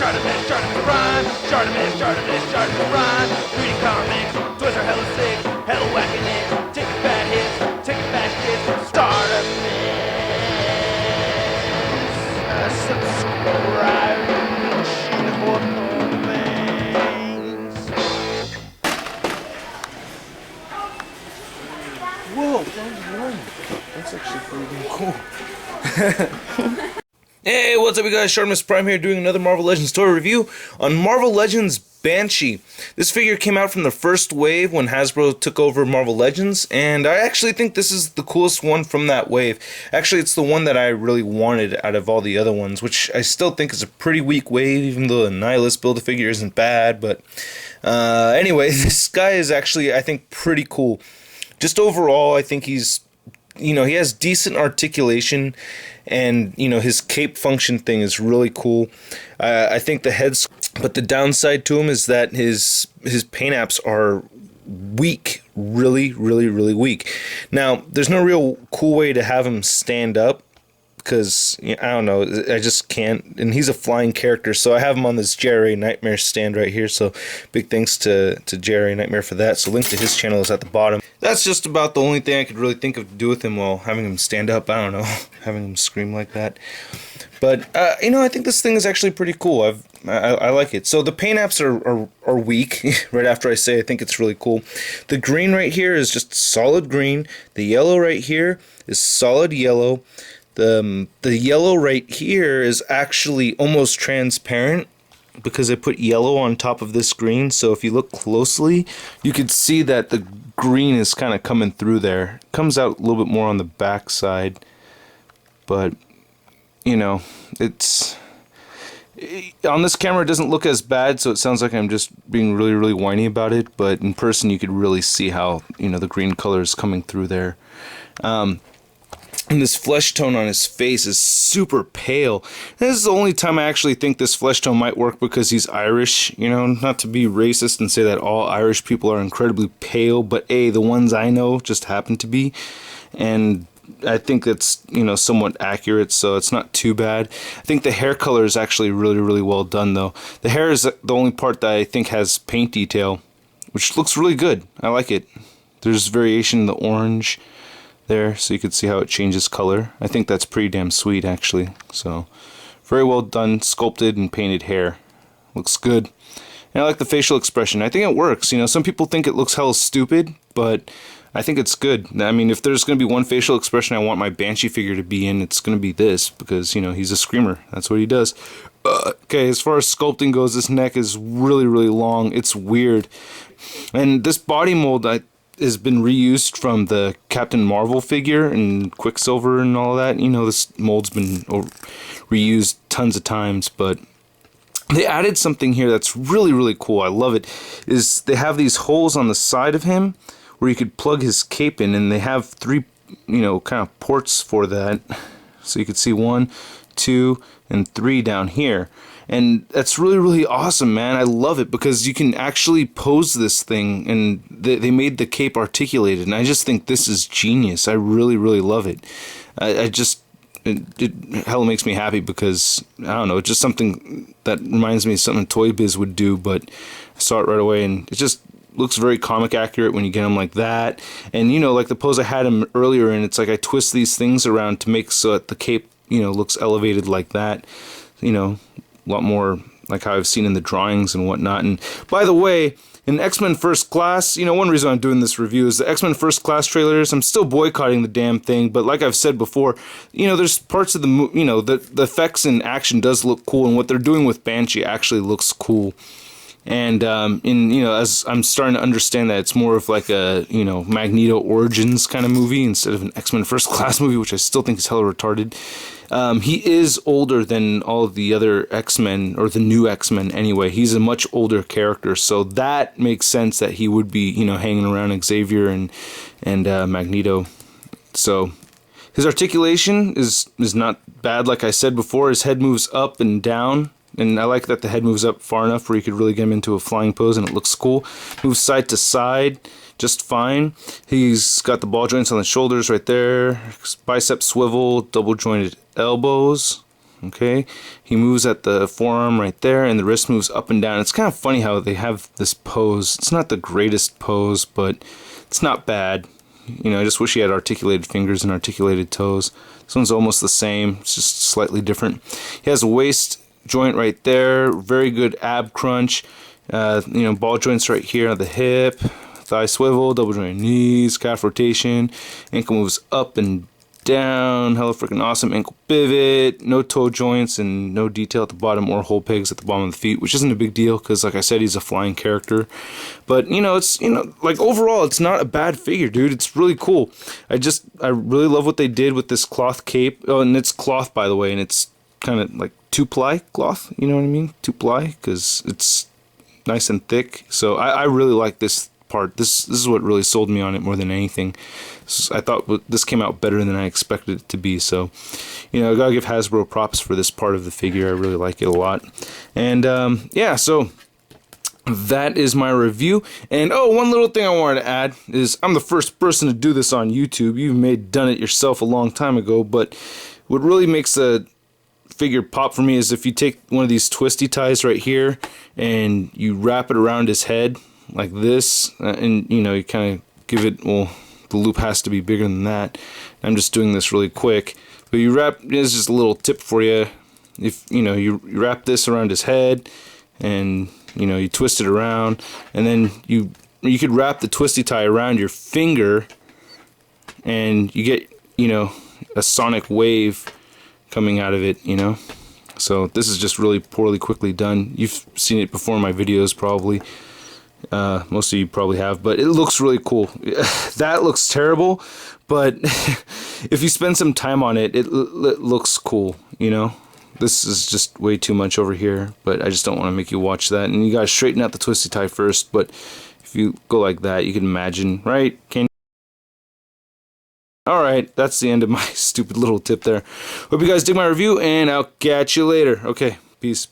ShartimusPrime, ShartimusPrime. Reading comics, toys are hella sick, hella whacking it, taking bad hits, taking bad shits. Subscribe for things. Whoa, that's actually pretty cool. Hey, what's up you guys, ShartimusPrime here doing another Marvel Legends toy review on Marvel Legends Banshee. This figure came out from the first wave when Hasbro took over Marvel Legends, and I actually think this is the coolest one from that wave. Actually, it's the one that I really wanted out of all the other ones, which I still think is a pretty weak wave, even though the Nihilist Build-A-Figure isn't bad, but anyway, this guy is actually, I think, pretty cool. Just overall, I think he's, he has decent articulation, and his cape function thing is really cool. I think the head's, but the downside to him is that his paint apps are weak, really weak. Now, there's no real cool way to have him stand up, because I don't know, I just can't, and he's a flying character, so I have him on this Jerry Nightmare stand right here, so big thanks to Jerry Nightmare for that. So link to his channel is at the bottom. That's just about the only thing I could really think of to do with him while having him stand up. I don't know, having him scream like that. But I think this thing is actually pretty cool. I like it. So the paint apps are weak. Right after I say I think it's really cool. The green right here is just solid green. The yellow right here is solid yellow. The yellow right here is actually almost transparent because I put yellow on top of this green. So if you look closely, you can see that the green is kind of coming through there. It comes out a little bit more on the back side, but it's on this camera it doesn't look as bad, so it sounds like I'm just being really whiny about it, but in person you could really see how the green color is coming through there. And this flesh tone on his face is super pale. This is the only time I actually think this flesh tone might work because he's Irish. Not to be racist and say that all Irish people are incredibly pale, but the ones I know just happen to be. And I think that's, somewhat accurate, so it's not too bad. I think the hair color is actually really well done, though. The hair is the only part that I think has paint detail, which looks really good. I like it. There's variation in the orange there, so you can see how it changes color. I think that's pretty damn sweet, actually. So, very well done, sculpted and painted hair. Looks good. And I like the facial expression. I think it works. Some people think it looks hella stupid, but I think it's good. I mean, if there's going to be one facial expression I want my Banshee figure to be in, it's going to be this, because, he's a screamer. That's what he does. Okay, as far as sculpting goes, this neck is really long. It's weird. And this body mold, has been reused from the Captain Marvel figure and Quicksilver and all that. This mold's been reused tons of times, but they added something here that's really cool. I love it. Is they have these holes on the side of him where you could plug his cape in, and they have three, kind of ports for that. So you could see 1, 2, and 3 down here. And that's really awesome, man. I love it because you can actually pose this thing, and they made the cape articulated, and I just think this is genius. I really love it. It hella makes me happy because, I don't know, it's just something that reminds me of something Toy Biz would do, but I saw it right away, and it just looks very comic accurate when you get him like that. And, like the pose I had him earlier in, it's like I twist these things around to make so that the cape, looks elevated like that. A lot more like how I've seen in the drawings and whatnot. And by the way, in X-Men First Class, one reason I'm doing this review is the X-Men First Class trailers. I'm still boycotting the damn thing, but like I've said before, there's parts of the the effects and action does look cool, and what they're doing with Banshee actually looks cool. And as I'm starting to understand that it's more of like a Magneto Origins kind of movie instead of an X-Men First Class movie, which I still think is hella retarded. He is older than all of the other X-Men, or the new X-Men anyway. He's a much older character, so that makes sense that he would be hanging around Xavier and Magneto. So his articulation is not bad. Like I said before, his head moves up and down. And I like that the head moves up far enough where you could really get him into a flying pose, and it looks cool. Moves side to side just fine. He's got the ball joints on the shoulders right there. Bicep swivel, double jointed elbows. Okay, he moves at the forearm right there, and the wrist moves up and down. It's kind of funny how they have this pose. It's not the greatest pose, but it's not bad. You know, I just wish he had articulated fingers and articulated toes. This one's almost the same, it's just slightly different. He has a waist joint right there, very good ab crunch. You know, ball joints right here on the hip, thigh swivel, double joint knees, calf rotation, ankle moves up and down, hella freaking awesome. Ankle pivot, no toe joints and no detail at the bottom or hole pegs at the bottom of the feet, which isn't a big deal because, like I said, he's a flying character. But you know, it's, you know, like overall, it's not a bad figure, dude. It's really cool. I really love what they did with this cloth cape. Oh, and it's cloth, by the way, and it's kind of like 2-ply cloth. You know what I mean? 2-ply, because it's nice and thick. So I really like this part. This is what really sold me on it more than anything. I thought this came out better than I expected it to be. So, you know, I gotta give Hasbro props for this part of the figure. I really like it a lot. And yeah, so that is my review. And oh, one little thing I wanted to add is I'm the first person to do this on YouTube. You may have done it yourself a long time ago, but what really makes a figure pop for me is if you take one of these twisty ties right here and you wrap it around his head like this, and you know, you kind of give it, well, the loop has to be bigger than that. I'm just doing this really quick, but you wrap, this is just a little tip for you. If you know, you wrap this around his head and you know, you twist it around, and then you could wrap the twisty tie around your finger and you get, you know, a sonic wave coming out of it, you know. So this is just really quickly done. You've seen it before in my videos probably. Most of you probably have, but it looks really cool. That looks terrible, but if you spend some time on it, it looks cool, you know. This is just way too much over here, but I just don't want to make you watch that. And you gotta straighten out the twisty tie first, but if you go like that, you can imagine, right? Alright, that's the end of my stupid little tip there. Hope you guys dig my review, and I'll catch you later. Okay, peace.